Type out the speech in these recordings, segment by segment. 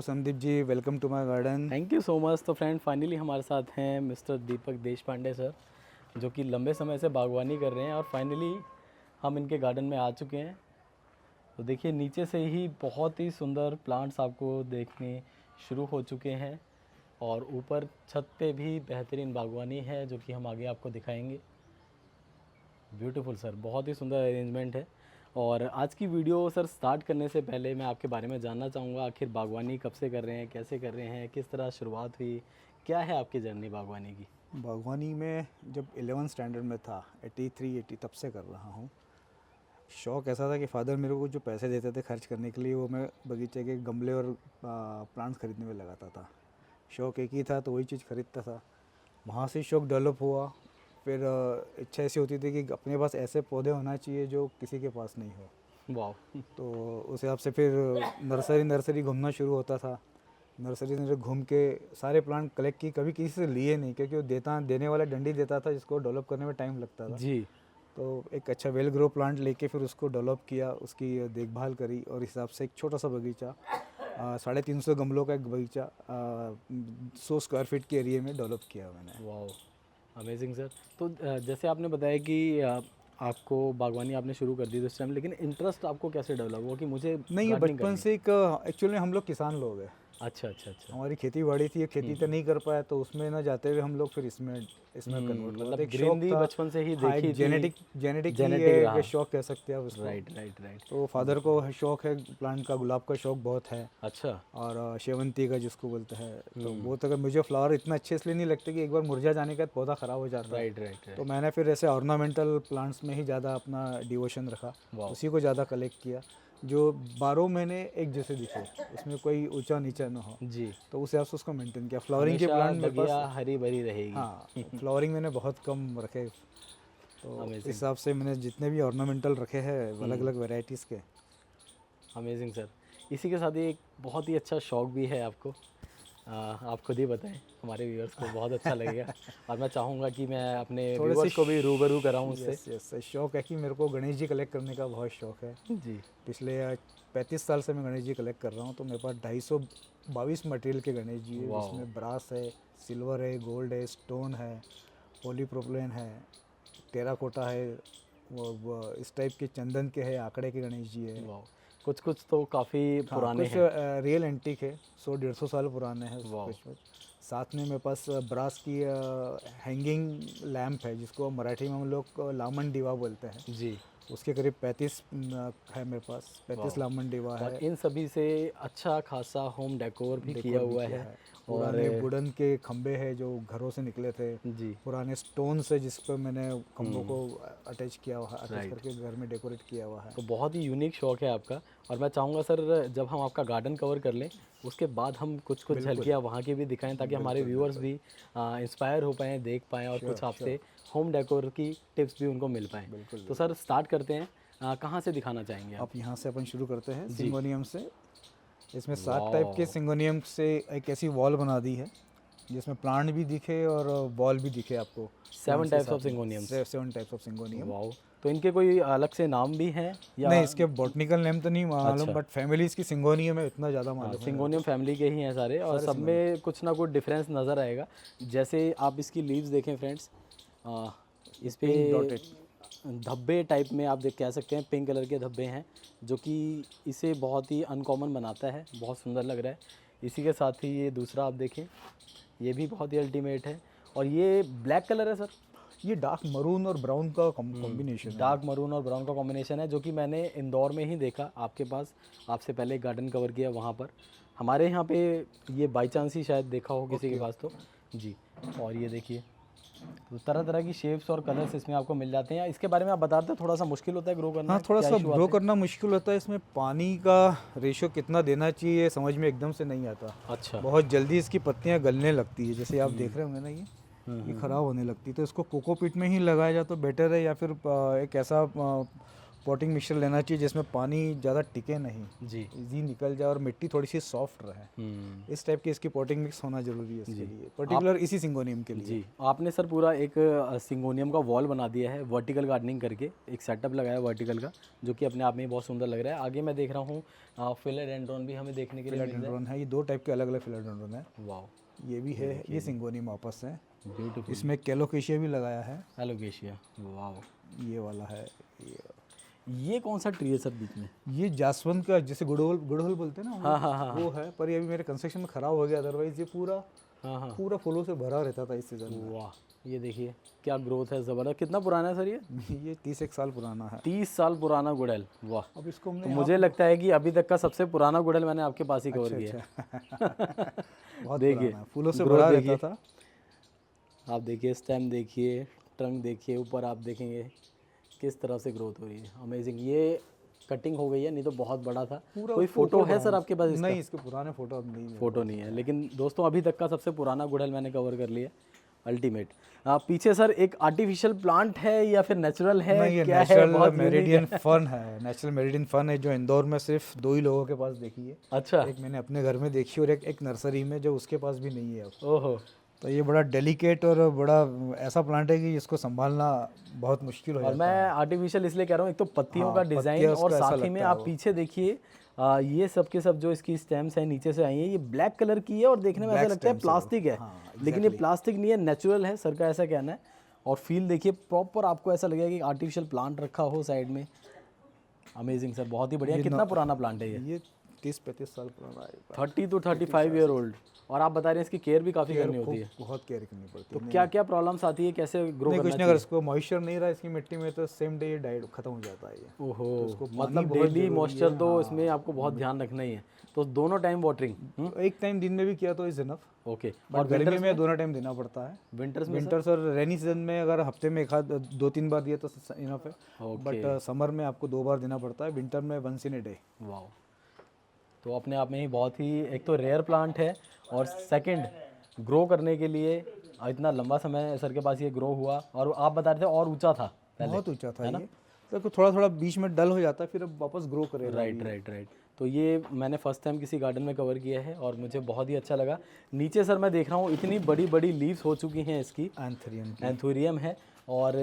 Hello Sandeep ji, welcome to my garden. Thank you so much. तो friend finally हमारे साथ हैं मिस्टर दीपक देशपांडे सर, जो कि लंबे समय से बागवानी कर रहे हैं और फाइनली हम इनके गार्डन में आ चुके हैं। तो देखिए नीचे से ही बहुत ही सुंदर प्लांट्स आपको देखने शुरू हो चुके हैं और ऊपर छत पे भी बेहतरीन बागवानी है जो कि हम आगे आपको दिखाएंगे। ब्यूटीफुल सर, बहुत ही सुंदर अरेंजमेंट है। और आज की वीडियो सर स्टार्ट करने से पहले मैं आपके बारे में जानना चाहूँगा, आखिर बागवानी कब से कर रहे हैं, कैसे कर रहे हैं, किस तरह शुरुआत हुई, क्या है आपकी जर्नी बागवानी की? बागवानी में जब 11th स्टैंडर्ड में था, 80 तब से कर रहा हूँ। शौक़ ऐसा था कि फादर मेरे को जो पैसे देते थे खर्च करने के लिए, वो मैं बगीचे के गमले और प्लांट्स खरीदने में लगाता था। शौक़ एक ही था तो वही चीज़ खरीदता था। वहाँ से शौक़ डेवलप हुआ। फिर इच्छा ऐसी होती थी कि अपने पास ऐसे पौधे होना चाहिए जो किसी के पास नहीं हो। वाह। तो उस हिसाब से फिर नर्सरी घूमना शुरू होता था। नर्सरी घूम के सारे प्लांट कलेक्ट की, कभी किसी से लिए नहीं क्योंकि वो देने वाला डंडी देता था जिसको डेवलप करने में टाइम लगता था जी। तो एक अच्छा वेल ग्रो प्लांट लेके फिर उसको डेवलप किया, उसकी देखभाल करी और इस हिसाब से एक छोटा सा बगीचा 350 गमलों का एक बगीचा 100 स्क्वायर फीट के एरिया में डेवलप किया मैंने। वाह, अमेजिंग सर। तो जैसे आपने बताया कि आपको बागवानी आपने शुरू कर दी तो इस टाइम, लेकिन इंटरेस्ट आपको कैसे डेवलप हुआ कि मुझे नहीं, ये गार्डनिंग बचपन करनी से एक एक्चुअली हम लोग किसान लोग हैं। अच्छा अच्छा अच्छा। हमारी खेती बाड़ी थी, खेती तो नहीं कर पाया तो उसमें ना जाते हुए हम लोग फिर इसमें कन्वर्ट हुआ। मतलब तो एक शौक ग्रीनरी था। बचपन से ही हाँ, देखी एक थी। जेनेटिक ही जेनेटिक है रहा। कि शौक कह सकते हैं आप उसको। Right right right. तो फादर को शौक है प्लांट का, गुलाब का शौक बहुत है अच्छा। और शेवंती का जिसको बोलते हैं। तो वो तो मुझे फ्लावर इतना अच्छे इसलिए नहीं लगते कि एक बार मुरझा जाने के बाद पौधा ख़राब हो जाता है। राइट राइट तो राइट। मैंने फिर ऐसे ऑर्नामेंटल प्लांट्स में ही ज़्यादा अपना डिवोशन रखा, वाह। उसी को ज़्यादा कलेक्ट किया जो 12 महीने एक जैसे दिखे, उसमें कोई ऊंचा नीचा ना हो। जी। तो उस हिसाब से उसको मेंटेन किया। फ्लावरिंग के हमेशा प्लांट मेरे पास, बगिया हरी भरी रहेगी। हाँ, फ्लावरिंग मैंने बहुत कम रखे। तो इस अमेजिंग हिसाब से मैंने जितने भी ऑर्नामेंटल रखे हैं अलग अलग वैरायटीज़ के। Amazing sir. इसी के साथ ही एक बहुत ही अच्छा शौक भी है आपको। आप खुद ही बताएं, हमारे व्यूअर्स को बहुत अच्छा लगेगा और मैं चाहूँगा कि मैं अपने थोड़े से व्यूअर्स को भी रूबरू कराऊँ उससे। यस यस, शौक है कि मेरे को गणेश जी कलेक्ट करने का बहुत शौक है। जी। पिछले 35 साल से मैं गणेश जी कलेक्ट कर रहा हूँ। तो मेरे पास 222 मटेरियल के गणेश जी है, वाह। जिसमें ब्रास है, सिल्वर है, गोल्ड है, स्टोन है, पॉलीप्रोपिलीन है, टेराकोटा है, वो इस टाइप के चंदन के है, आंकड़े के गणेश जी है। वाह, कुछ कुछ तो काफ़ी हाँ, पुराने कुछ हैं। रियल एंटीक है, 100-150 साल पुराने हैं वाह। कुछ। साथ में मेरे पास ब्रास की हैंगिंग लैंप है जिसको मराठी में हम लोग लामन दीवा बोलते हैं। जी। उसके करीब 35 है मेरे पास, 35 वाह। लामन दीवा और है। इन सभी से अच्छा खासा होम डेकोर भी किया डेकोर भी हुआ किया है। है। और पुराने वुडन के खंबे हैं जो घरों से निकले थे, जी। पुराने स्टोन से जिस पर मैंने खंबों को अटैच किया हुआ है, अटैच राइट। करके घर में डेकोरेट किया हुआ है। तो बहुत ही यूनिक शौक है आपका। और मैं चाहूँगा सर, जब हम आपका गार्डन कवर कर लें उसके बाद हम कुछ कुछ बिल्कुल झलकियाँ वहाँ की भी दिखाएं, ताकि हमारे बिल्कुल व्यूअर्स बिल्कुल। भी इंस्पायर हो पाएँ, देख पाएँ और श्योर कुछ श्योर, आपसे होम डेकोर की टिप्स भी उनको मिल पाएँ। बिल्कुल तो बिल्कुल। सर स्टार्ट करते हैं। कहाँ से दिखाना चाहेंगे आप? अब यहाँ से अपन शुरू करते हैं जी। सिंगोनियम से। इसमें 7 टाइप के वाह। सिंगोनियम से एक ऐसी वॉल बना दी है जिसमें प्लांट भी दिखे और वॉल भी दिखे आपको। 7 types of syngoniums. 7 types of syngonium. वाह। तो इनके कोई अलग से नाम भी हैं या? नहीं, इसके बॉटनिकल नेम तो नहीं मालूम, अच्छा। बट फैमिलीज की सिंगोनियम है इतना ज़्यादा हाँ, मालूम है मेरे सिंगोनियम फैमिली के ही हैं सारे और सारे सब सिंगोनियम। में कुछ ना कुछ डिफरेंस नज़र आएगा। जैसे आप इसकी लीव्स देखें फ्रेंड्स, इस पे पिंक डॉटेड। धब्बे टाइप में आप देख कह सकते हैं, पिंक कलर के धब्बे हैं जो कि इसे बहुत ही अनकॉमन बनाता है, बहुत सुंदर लग रहा है। इसी के साथ ही ये दूसरा आप देखें, ये भी बहुत ही अल्टीमेट है। और ये ब्लैक कलर है सर। ये डार्क मरून और ब्राउन का कॉम्बिनेशन है। डार्क मरून और ब्राउन का कॉम्बिनेशन है, जो कि मैंने इंदौर में ही देखा आपके पास। आपसे पहले गार्डन कवर किया वहाँ पर। हमारे यहाँ पे ये बाई चांस ही शायद देखा हो किसी के पास तो। जी। और ये देखिए, तो तरह तरह की शेप्स और कलर्स इसमें आपको मिल जाते हैं। इसके बारे में आप बताते हैं, थोड़ा सा मुश्किल होता है ग्रो करना? हाँ, थोड़ा क्या सा इशू ग्रो आते करना मुश्किल होता है। इसमें पानी का रेशियो कितना देना चाहिए समझ में एकदम से नहीं आता। हैं? अच्छा। बहुत जल्दी इसकी पत्तियां गलने लगती है, जैसे आप देख रहे होंगे ना, ये ख़राब होने लगती है। तो इसको कोकोपीट में ही लगाया जाए तो बेटर है, या फिर एक ऐसा पॉटिंग मिक्सचर लेना चाहिए जिसमें पानी ज़्यादा टिके नहीं, जी। इजी निकल जाए और मिट्टी थोड़ी सी सॉफ्ट रहे। इस टाइप की इसकी पॉटिंग मिक्स होना ज़रूरी है इसके लिए, पर्टिकुलर इसी सिंगोनियम के लिए। जी, आपने सर पूरा एक सिंगोनियम का वॉल बना दिया है वर्टिकल गार्डनिंग करके, एक सेटअप लगाया है वर्टिकल का, जो कि अपने आप में ही बहुत सुंदर लग रहा है। आगे मैं देख रहा हूँ फिलोडेंड्रॉन भी हमें देखने के लिए मिल रहा फिलोडेंड्रॉन है, ये 2 टाइप के अलग अलग फिलोडेंड्रॉन है। है। वाओ, ये भी है, ये सिंगोनियम वापस है। ब्यूटीफुल। इसमें कैलोकेशिया भी लगाया है, एलोकेशिया, वाओ। ये वाला है। ये कौन सा ट्री है सर बीच में? ये जासवंत का, जैसे गुड़हल गुड़हल बोलते हैं ना, हाँ हाँ हाँ वो है, पर ये अभी मेरे कंस्ट्रक्शन में खराब हो गया, अदरवाइज ये पूरा हाँ हाँ। पूरा फूलों से भरा रहता था इस सीजन में। वाह, ये देखिए क्या ग्रोथ है, ज़बरदस्त। कितना पुराना है सर ये? ये 31 साल पुराना है। 30 साल पुराना गुड़हल, वाह। अब इसको तो हमने मुझे लगता है कि अभी तक का सबसे पुराना गुड़हल मैंने आपके पास ही कवर किया है। बहुत देखिए, पुराना है, फूलों से growth भरा देखिए। रहता था। आप देखिए स्टेम देखिए, ट्रंक देखिए, ऊपर आप देखेंगे किस तरह से ग्रोथ हो रही है, अमेजिंग। ये कटिंग हो गई है, नहीं तो बहुत बड़ा था। कोई फोटो है सर आपके पास इसका? नहीं, इसके पुराने फोटो अब नहीं है। फोटो नहीं है, लेकिन दोस्तों अभी तक का सबसे पुराना गुड़हल मैंने कवर कर लिया, अल्टीमेट। पीछे सर एक आर्टिफिशियल प्लांट है या फिर नेचुरल है? नहीं, ये क्या है? नेचुरल बहुत मेरिडियन फन है, नेचुरल मेरिडियन फन है, जो इंदौर में सिर्फ 2 ही लोगों के पास देखी है। अच्छा, एक मैंने अपने घर में देखी और एक नर्सरी में, जो उसके पास भी नहीं है अब। ओहो, तो ये बड़ा डेलिकेट और बड़ा ऐसा प्लांट है कि इसको संभालना बहुत मुश्किल हो और जाता मैं है। आर्टिफिशियल इसलिए कह रहा हूँ, एक तो पत्तियों हाँ, का पत्तियाँ डिज़ाइन और उसका ऐसा साथ ही में लगता है आप वो। पीछे देखिए ये सब के सब जो इसकी स्टेम्स हैं नीचे से आई हैं, ये ब्लैक कलर की है और देखने में ऐसा Black लगता है stems है वो। प्लास्टिक है। हाँ, लेकिन ये प्लास्टिक नहीं है, नेचुरल है, सर का ऐसा कहना है। और फील देखिए प्रॉपर, आपको ऐसा लगेगा कि आर्टिफिशियल प्लांट रखा हो साइड में। अमेजिंग सर, बहुत ही बढ़िया। कितना पुराना प्लांट है ये? 30-35 साल पुराना है। 30 to 35 ईयर ओल्ड। और आप बता रहे हैं इसकी केयर भी काफ़ी करनी होती है। बहुत केयर करनी पड़ती तो है। क्या क्या प्रॉब्लम्स आती है, कैसे ग्रो नहीं, करना कुछ नहीं, अगर इसको मॉइस्चर नहीं रहा इसकी मिट्टी में तो सेम डे ये डाइड खत्म हो जाता है ये। ओहो, उसको पानी मतलब बहुत डेली जरूरी मॉइस्चर है, तो हाँ। इसमें आपको बहुत ध्यान रखना ही है। तो दोनों टाइम वाटरिंग? एक टाइम दिन में भी किया तो इज इनफ। ओके। और गर्मी में दोनों टाइम देना पड़ता है। विंटर्स में? विंटर्स और रेनी सीजन में अगर हफ्ते में 2-3 बार दिया तो इनफ है। ओके। बट समर में आपको 2 बार देना पड़ता है, विंटर में once in a day. Wow, तो अपने आप में ही बहुत ही, एक तो रेयर प्लांट है और सेकंड ग्रो करने के लिए इतना लंबा समय सर के पास ये ग्रो हुआ। और आप बता रहे थे और ऊंचा था पहले? बहुत ऊंचा था ये, तो थोड़ा थोड़ा बीच में डल हो जाता है, फिर अब वापस ग्रो करेगा। Right right right. तो ये मैंने फर्स्ट टाइम किसी गार्डन में कवर किया है और मुझे बहुत ही अच्छा लगा। नीचे सर मैं देख रहा हूँ इतनी बड़ी बड़ी लीव्स हो चुकी हैं इसकी, एंथेरियम की। एंथोरियम है। और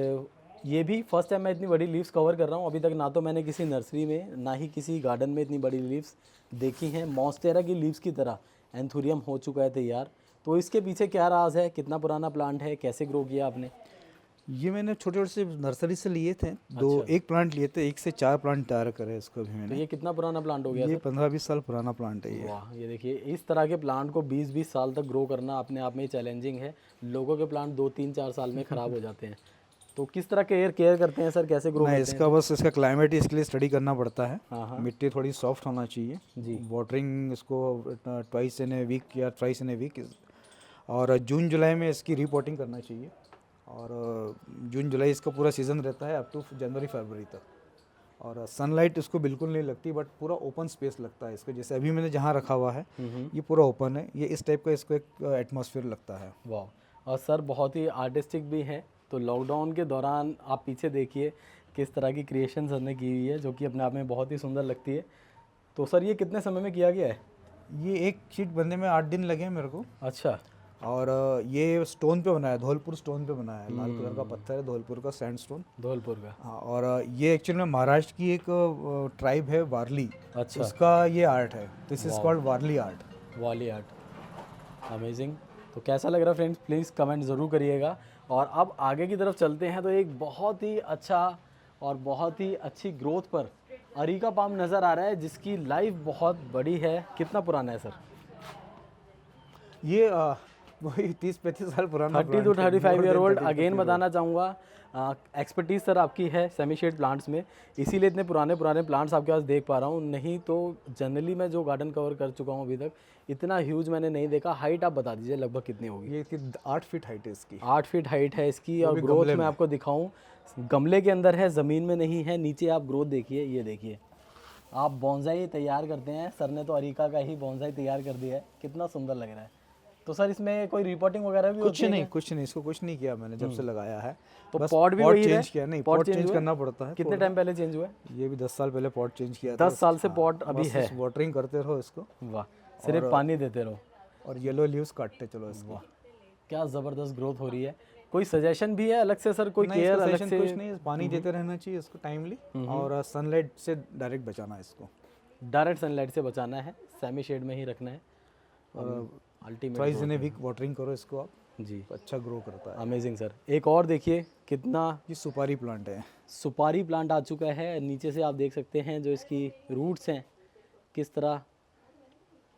ये भी फर्स्ट टाइम मैं इतनी बड़ी लीव्स कवर कर रहा हूँ। अभी तक ना तो मैंने किसी नर्सरी में ना ही किसी गार्डन में इतनी बड़ी लीव्स देखी हैं। मॉन्स्टेरा की लीव्स की तरह एंथोरियम हो चुका है तैयार। तो इसके पीछे क्या राज है, कितना पुराना प्लांट है, कैसे ग्रो किया आपने? ये मैंने छोटे छोटे से नर्सरी से लिए थे, एक प्लांट लिए थे, 1 से 4 प्लांट तैयार करे इसको भी तो मैंने। ये कितना पुराना प्लांट हो गया? ये 15-20 साल पुराना प्लांट है ये। वाह, ये देखिए इस तरह के प्लांट को 20-20 साल तक ग्रो करना अपने आप में ही चैलेंजिंग है। लोगों के प्लांट 2-3-4 साल में ख़राब हो जाते हैं। तो किस तरह केयर करते हैं सर, कैसे ग्रो नहीं, करते हैं? इसका बस इसका क्लाइमेट ही इसके लिए स्टडी करना पड़ता है। हाँ। मिट्टी थोड़ी सॉफ्ट होना चाहिए जी। वाटरिंग इसको ट्वाइस इन ए वीक या थ्राइस इन ए वीक। और जून जुलाई में इसकी रिपोर्टिंग करना चाहिए। और जून जुलाई इसका पूरा सीज़न रहता है अप टू जनवरी फरवरी तक। और सनलाइट इसको बिल्कुल नहीं लगती, बट पूरा ओपन स्पेस लगता है इसको। जैसे अभी मैंने जहाँ रखा हुआ है ये पूरा ओपन है, ये इस टाइप का इसको एक एटमॉस्फेयर लगता है। वाह, और सर बहुत ही आर्टिस्टिक भी हैं। तो लॉकडाउन के दौरान आप पीछे देखिए किस तरह की क्रिएशन सर ने की हुई है, जो कि अपने आप में बहुत ही सुंदर लगती है। तो सर ये कितने समय में किया गया है? ये एक शीट बनने में 8 दिन लगे मेरे को। अच्छा। और ये स्टोन पे बनाया है, धौलपुर स्टोन पे बनाया है। लाल कलर का पत्थर है, धौलपुर का सैंडस्टोन। धौलपुर का? हाँ। और ये एक्चुअली में महाराष्ट्र की एक ट्राइब है, वारली। अच्छा। उसका ये आर्ट है, this is called Warli art. वाली आर्ट, अमेजिंग। तो कैसा लग रहा है फ्रेंड्स, प्लीज़ कमेंट ज़रूर करिएगा। और अब आगे की तरफ चलते हैं तो एक बहुत ही अच्छा और बहुत ही अच्छी ग्रोथ पर अरीका पाम नज़र आ रहा है, जिसकी लाइफ बहुत बड़ी है। कितना पुराना है सर? ये वही 30-35 साल पुराना 30 to 35 ईयर ओल्ड। अगेन बताना चाहूँगा एक्सपर्टीज़ सर आपकी है सेमी शेड प्लांट्स में, इसीलिए इतने पुराने प्लांट्स आपके पास देख पा रहा हूँ। नहीं तो जनरली मैं जो गार्डन कवर कर चुका हूँ अभी तक, इतना ह्यूज मैंने नहीं देखा। हाइट आप बता दीजिए लगभग कितनी होगी? ये 8 फीट हाइट है इसकी। 8 फीट हाइट है इसकी। और ग्रोथ मैं आपको दिखाऊं, गमले के अंदर है, ज़मीन में नहीं है। नीचे आप ग्रोथ देखिए, ये देखिए। आप बॉन्साई तैयार करते हैं, सर ने तो अरीका का ही बॉन्साई तैयार कर दिया है। कितना सुंदर लग रहा है। तो सर इसमें कोई रिपोर्टिंग वगैरह भी कुछ होती है नहीं, क्या? कुछ नहीं, इसको कुछ नहीं किया मैंने जब से लगाया है। तो बस पॉट भी वही है? चेंज किया, नहीं पॉट पॉट चेंज चेंज हुआ है? करना पड़ता है कितने थोड़ा। टाइम पहले चेंज हुआ है? ये भी 10 साल पहले पॉट चेंज किया था। 10 साल से हाँ, पॉट अभी बस है? वाटरिंग करते रहो इसको वाह, सिर्फ पानी देते रहो। और येलो लीव्स काटते चलो इसको। वाह, क्या ज़बरदस्त ग्रोथ हो रही है। कोई सजेशन भी है अलग से सर, कोई नहीं, केयर इसका अलग session से? कुछ नहीं, पानी देते रहना चाहिए इसको टाइमली, और सनलाइट से डायरेक्ट बचाना है इसको। डायरेक्ट सनलाइट से बचाना है, सेमी शेड में ही रखना है। और ultimate twice in a week watering करो इसको आप, जी, तो अच्छा ग्रो करता है। Amazing sir. एक और देखिए कितना ये सुपारी प्लांट है। सुपारी प्लांट आ चुका है। नीचे से आप देख सकते हैं जो इसकी रूट्स हैं किस तरह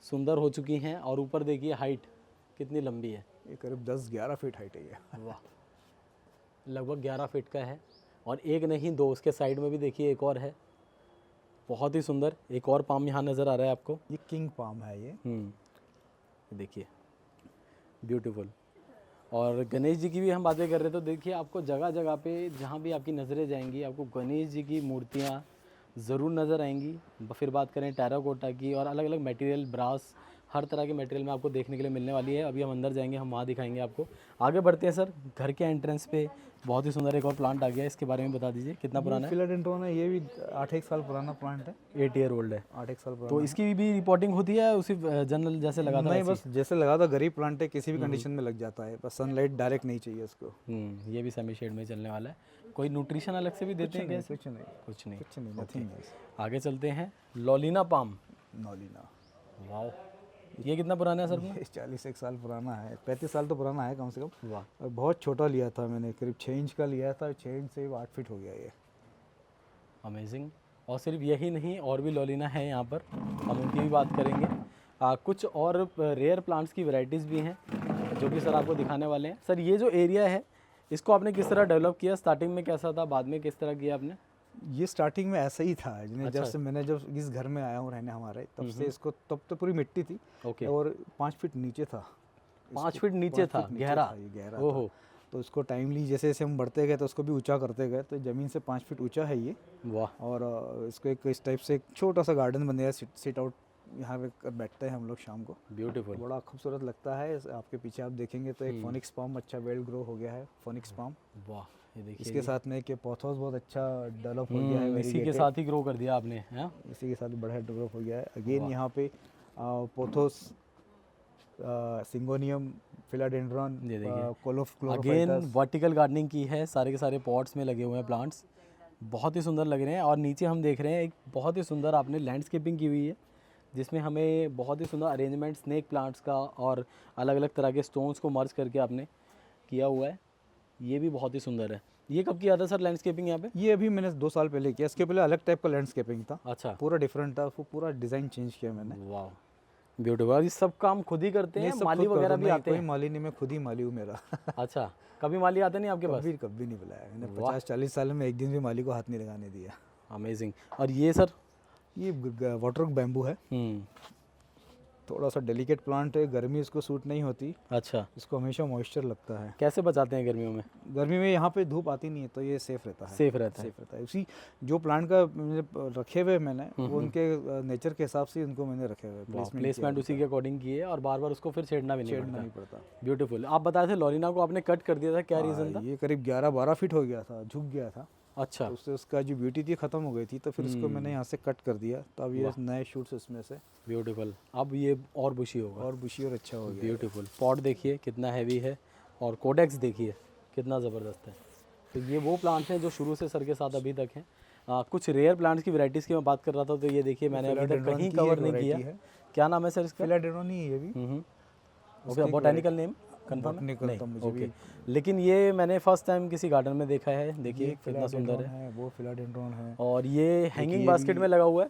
सुंदर हो चुकी हैं, और ऊपर देखिए हाइट कितनी लंबी है। ये करीब 10-11 फीट हाइट है ये। वाह, लगभग 11 फीट का है। और एक नहीं दो, उसके साइड में भी देखिए एक और है, बहुत ही सुंदर। एक और पाम यहाँ नज़र आ रहा है आपको। ये किंग पाम है ये। देखिए ब्यूटीफुल। और गणेश जी की भी हम बातें कर रहे तो देखिए आपको जगह जगह पे जहाँ भी आपकी नज़रें जाएंगी आपको गणेश जी की मूर्तियाँ ज़रूर नज़र आएंगी। फिर बात करें टेराकोटा की, और अलग अलग मटेरियल, ब्रास, हर तरह के मटेरियल में आपको देखने के लिए मिलने वाली है। अभी हम अंदर जाएंगे, हम वहाँ दिखाएंगे आपको। आगे बढ़ते हैं सर। घर के एंट्रेंस पे बहुत ही सुंदर एक और प्लांट आ गया है, इसके बारे में बता दीजिए कितना पुराना है? फिलाडेंड्रोन है, ये भी 8-1 साल पुराना प्लांट है। 8 ईयर ओल्ड है। 8-1 साल पुराना। तो इसकी भी रिपोर्टिंग होती है उसी जनरल जैसे लगा था? नहीं, बस जैसे लगा था, गरीब प्लांट है, किसी भी कंडीशन में लग जाता है, बस सनलाइट डायरेक्ट नहीं चाहिए इसको। ये भी सेमी शेड में चलने वाला है। कोई न्यूट्रिशन अलग से भी देते हैं क्या? कुछ नहीं, कुछ नहीं। कुछ नहीं, नथिंग। आगे चलते हैं। लॉलिना पाम। नॉलिना, वाओ, ये कितना पुराना है सर? ये 41 साल पुराना है, 35 साल तो पुराना है कम से कम। वाह, और बहुत छोटा लिया था मैंने, करीब 6 इंच का लिया था, 6 इंच से 8 फीट हो गया ये। अमेजिंग। और सिर्फ यही नहीं, और भी लॉलिना है यहाँ पर, हम उनकी भी बात करेंगे। कुछ और रेयर प्लांट्स की वैरायटीज़ भी हैं जो कि सर आपको दिखाने वाले हैं। सर ये जो एरिया है इसको आपने किस तरह डेवलप किया? स्टार्टिंग में कैसा था, बाद में किस तरह किया आपने? ये स्टार्टिंग में ऐसा ही था। अच्छा। जब से मैंने जब इस घर में आया हूँ रहने हमारे, तब से इसको, तब तो पूरी मिट्टी थी। ओके। और 5 फीट नीचे था। 5 फीट नीचे था? गहरा? ये गहरा ओहो। था। तो इसको टाइमली जैसे जैसे हम बढ़ते गए तो उसको भी ऊंचा करते गए, तो ज़मीन से 5 फीट ऊंचा है ये। वाह, और इसको एक इस टाइप से एक छोटा सा गार्डन बन गया, सिट आउट यहाँ पे कर बैठते हैं हम लोग शाम को। ब्यूटीफुल। बड़ा खूबसूरत लगता है। आपके पीछे आप देखेंगे तो एक फोनिक्स पाम अच्छा वेल ग्रो हो गया है, फोनिक्स पाम। वाह, ये देखिए इसके साथ में एक पोथोस बहुत अच्छा डेवलप हो गया है, इसी के साथ ही ग्रो कर दिया आपने, हैं? इसी के साथ बढ़िया डेवलप हो गया है। अगेन यहाँ पे पोथोस, सिंगोनियम, फिलाडेंड्रॉन, ये देखिए। कोलोफ, अगेन वर्टिकल गार्डनिंग की है, सारे के सारे पॉट्स में लगे हुए हैं प्लांट्स, बहुत ही सुंदर लग रहे हैं। और नीचे हम देख रहे हैं एक बहुत ही सुंदर आपने लैंडस्केपिंग की हुई है, जिसमें हमें बहुत ही सुंदर अरेंजमेंट स्नेक प्लांट्स का और अलग अलग तरह के स्टोन्स को मर्ज करके आपने किया हुआ है। ये भी बहुत ही सुंदर है। ये कब किया था सर लैंडस्केपिंग यहाँ पे? ये अभी मैंने 2 साल पहले किया। इसके पहले अलग टाइप का लैंडस्केपिंग था, अच्छा, पूरा डिफरेंट था, वो पूरा डिज़ाइन चेंज किया मैंने। वाह, ब्यूटीफुल। ये सब काम खुद ही करते हैं? सब माली खुद वगैरह करता भी हूँ। आते कोई हैं? माली नहीं, मैं खुद ही माली हूँ मेरा। अच्छा, कभी माली आते नहीं आपके पास? कभी कभी नहीं बुलाया मैंने। वाह। 50-40 साल में एक दिन भी माली को हाथ नहीं लगाने दिया। अमेजिंग। और ये सर? ये वाटरवर्क बैम्बू है, थोड़ा सा डेलिकेट प्लांट है, गर्मी इसको सूट नहीं होती, अच्छा, इसको हमेशा मॉइस्चर लगता है। कैसे बचाते हैं गर्मियों में? गर्मी में यहाँ पे धूप आती नहीं है तो ये सेफ रहता है। सेफ रहता है। सेफ रहता है। उसी जो प्लांट का रखे हुए मैंने, वो उनके नेचर के हिसाब से उनको मैंने रखे हुए, प्लेसमेंट उसी के अकॉर्डिंग की है, और बार बार उसको फिर छेड़ना भी नहीं छेड़ना पड़ता। नहीं पड़ता। ब्यूटीफुल। आप बताए थे लॉरिना को आपने कट कर दिया था, क्या रीज़न था? ये करीब 11-12 फीट हो गया था, झुक गया था, अच्छा, तो उससे उसका जो ब्यूटी थी खत्म हो गई थी, तो फिर उसको मैंने यहाँ से कट कर दिया, तो अब ये नए शूट्स इसमें से, ब्यूटीफुल। अब ये और बुशी होगा, और बुशी और अच्छा हो गया। ब्यूटीफुल। पॉट देखिए कितना हैवी है, और कोडेक्स देखिए कितना ज़बरदस्त है। तो ये वो प्लांट्स हैं जो शुरू से सर के साथ अभी तक हैं। कुछ रेयर प्लांट्स की वैरायटीज़ की मैं बात कर रहा था, तो ये देखिए मैंने अभी तक कहीं कवर नहीं किया। क्या नाम है सर इसका? फिलाडेंड्रोन ही है ये भी। Okay, botanical name confirm Botanical तो मुझे ओके, भी- लेकिन ये मैंने फर्स्ट टाइम किसी गार्डन में देखा है। देखिए कितना सुंदर है। वो फिलाडेंड्रोन है। और ये हैंगिंग बास्केट में लगा हुआ है।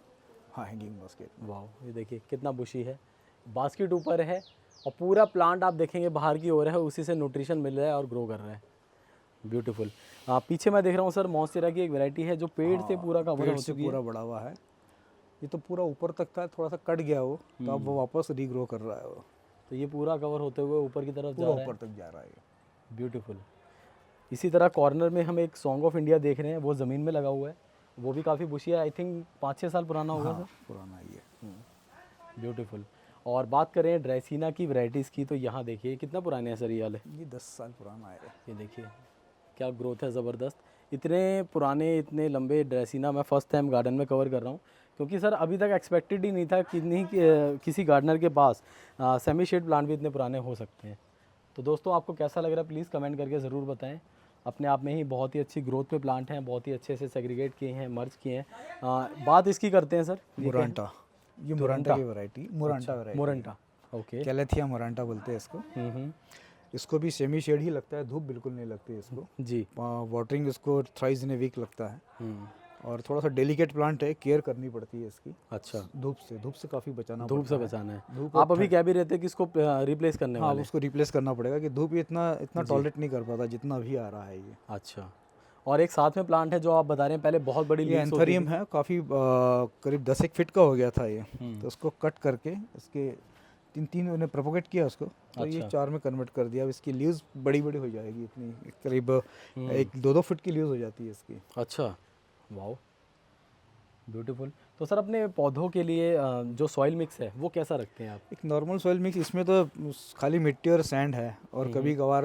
हाँ, हैंगिंग बास्केट। वाह, ये देखिए कितना बुशी है, बास्केट ऊपर है, और पूरा प्लांट आप देखेंगे बाहर की ओर है, उसी से न्यूट्रिशन मिल रहा है और ग्रो कर रहा है। ब्यूटीफुल। पीछे मैं देख रहा हूँ सर मॉन्स्टेरा की एक वैरायटी है जो पेड़ से पूरा कवर हो पेड़ से चुकी है। पूरा बड़ा हुआ है। ये तो पूरा ऊपर तक था, थोड़ा सा कट गया वो, तो अब वो वापस रीग्रो कर रहा है वो, तो ये पूरा कवर होते हुए ऊपर की तरफ जा पूरा रहा है। ऊपर तक जा रहा है। ब्यूटीफुल। इसी तरह कॉर्नर में हम एक सॉन्ग ऑफ इंडिया देख रहे हैं, वो ज़मीन में लगा हुआ है, वो भी काफ़ी बुशी है। आई थिंक 5-6 साल पुराना होगा हाँ, सर। पुराना ही है। ब्यूटीफुल। और बात करें ड्रेसिना की वैरायटीज़ की तो यहाँ देखिए कितना पुराने हैं सर ये वाले। ये 10 साल पुराना है। ये देखिए क्या ग्रोथ है ज़बरदस्त। इतने पुराने इतने लंबे ड्रेसिना मैं फ़र्स्ट टाइम गार्डन में कवर कर रहा हूँ, क्योंकि सर अभी तक एक्सपेक्टेड ही नहीं था कि किसी गार्डनर के पास सेमी शेड प्लांट भी इतने पुराने हो सकते हैं। तो दोस्तों आपको कैसा लग रहा है प्लीज़ कमेंट करके ज़रूर बताएं। अपने आप में ही बहुत ही अच्छी ग्रोथ पे प्लांट हैं, बहुत ही अच्छे से सेग्रीगेट किए हैं, मर्ज किए हैं। बात इसकी करते हैं सर, मोरांटा, ये मोरांटा की वैरायटी, मोरांटा वैरायटी, मोरंटा, ओके। कैलेथिया मोरांटा बोलते हैं इसको। इसको भी सेमी शेड ही लगता है, धूप बिल्कुल नहीं लगती इसको जी। वाटरिंग इसको थ्राइस इन ए वीक लगता है। और थोड़ा सा डेलिकेट प्लांट है, केयर करनी पड़ती है इसकी। अच्छा, धूप से काफ़ी बचाना धूप से पड़ता बचाना है। धूप आप अभी कह भी रहते कि इसको रिप्लेस करने हाँ, वाले। उसको रिप्लेस करना पड़ेगा कि धूप इतना टॉलरेट नहीं कर पाता जितना अभी आ रहा है ये। अच्छा, और एक साथ में प्लांट है जो आप बता रहे हैं, पहले बहुत बड़ी ये लीव्स होती एंथेरियम है, काफ़ी करीब 10 फीट का हो गया था ये। हम्म। तो उसको कट करके इसके तीन मैंने प्रोपोगेट किया उसको, तो ये अच्छा। 4 में कन्वर्ट कर दिया। अब इसकी लीव्स बड़ी बड़ी हो जाएगी, इतनी करीब 1-2 फीट की लीव्स हो जाती है इसकी। अच्छा, वाओ, ब्यूटीफुल। तो सर अपने पौधों के लिए जो सॉइल मिक्स है वो कैसा रखते हैं आप? एक नॉर्मल सॉइल मिक्स, इसमें तो खाली मिट्टी और सैंड है, और कभी कभार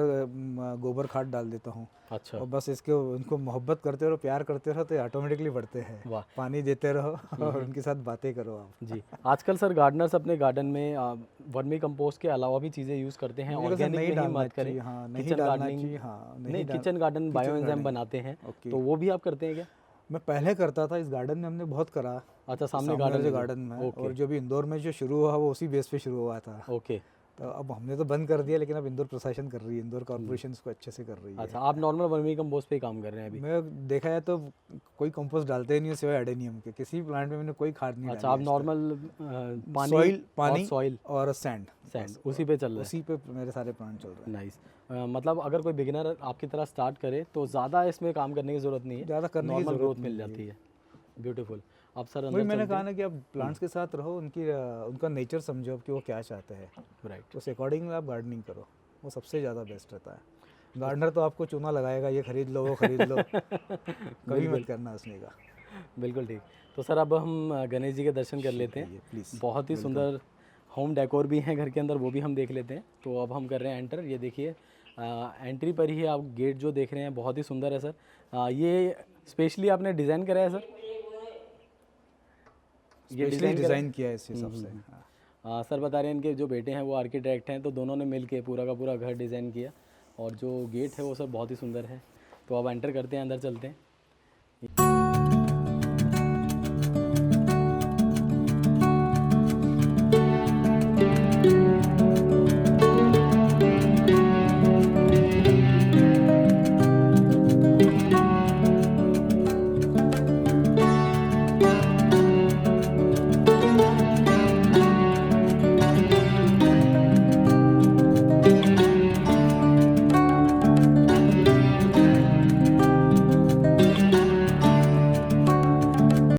गोबर खाद डाल देता हूँ। अच्छा, और बस इसके उनको मोहब्बत करते रहो, प्यार करते रहो, तो ऑटोमेटिकली बढ़ते हैं। वाह। पानी देते रहो और उनके साथ बातें करो आप। जी, आजकल सर गार्डनर्स अपने गार्डन में वर्मी कंपोस्ट के अलावा भी चीज़ें यूज़ करते हैं। मेरे ख्याल से ऑर्गेनिक नहीं में ही डालना मत करें, चाहिए, हाँ, नहीं किचन डालना गार्डनिंग, चाहिए, हाँ, नहीं डाल- kitchen garden bio enzyme gardening. बनाते हैं, ओके। तो वो भी आप करते हैं क्या? मैं पहले करता था, इस गार्डन में हमने बहुत करा। अच्छा, सामने वाले गार्डन गार्डन में, ओके, और जो भी इंदौर में जो शुरू हुआ वो उसी बेस पे शुरू हुआ था। ओके। तो अब हमने तो बंद कर दिया, लेकिन अब इंदौर प्रशासन कर रही है, इंदौर कॉर्पोरेशन इसको अच्छे से कर रही है। अच्छा, आप नॉर्मल वर्मी कंपोस्ट पे ही काम कर रहे हैं अभी? मैं देखा है तो कोई कंपोस्ट डालते ही नहीं है सिवाय एडेनियम के, किसी भी प्लांट में मैंने कोई खाद नहीं अच्छा, आप डाली। नॉर्मल पानी सॉइल और सैंड उसी पे चल रहा है। उसी पे मेरे सारे प्लांट चल रहे हैं। नाइस। मतलब अगर कोई बिगिनर आपकी तरह स्टार्ट करे तो ज़्यादा इसमें काम करने की ज़रूरत नहीं है, ज़्यादा करने की नॉर्मल ज़रूरत ग्रोथ नहीं मिल है। जाती है। ब्यूटीफुल। अब सर वही अंदर मैंने चलते कहा ना कि आप प्लांट्स के साथ रहो, उनका नेचर समझो आप कि वो क्या चाहते हैं, हैं। राइट। उस अकॉर्डिंग आप गार्डनिंग करो, वो सबसे ज़्यादा बेस्ट रहता है। गार्डनर तो आपको चूना लगाएगा, ये खरीद लो वो खरीद लो, कभी मत करना उसने का। बिल्कुल ठीक। तो सर अब हम गणेश जी के दर्शन कर लेते हैं। प्लीज़, बहुत ही सुंदर होम डेकोर भी हैं घर के अंदर, वो भी हम देख लेते हैं। तो अब हम कर रहे हैं एंटर। ये देखिए एंट्री पर ही आप गेट जो देख रहे हैं बहुत ही सुंदर है सर। ये स्पेशली आपने डिज़ाइन कराया है सर? ये डिज़ाइन किया है इस हिसाब से। हाँ। सर बता रहे हैं इनके जो बेटे हैं वो आर्किटेक्ट हैं, तो दोनों ने मिल के पूरा का पूरा घर डिज़ाइन किया, और जो गेट है वो सर बहुत ही सुंदर है। तो अब एंटर करते हैं, अंदर चलते हैं।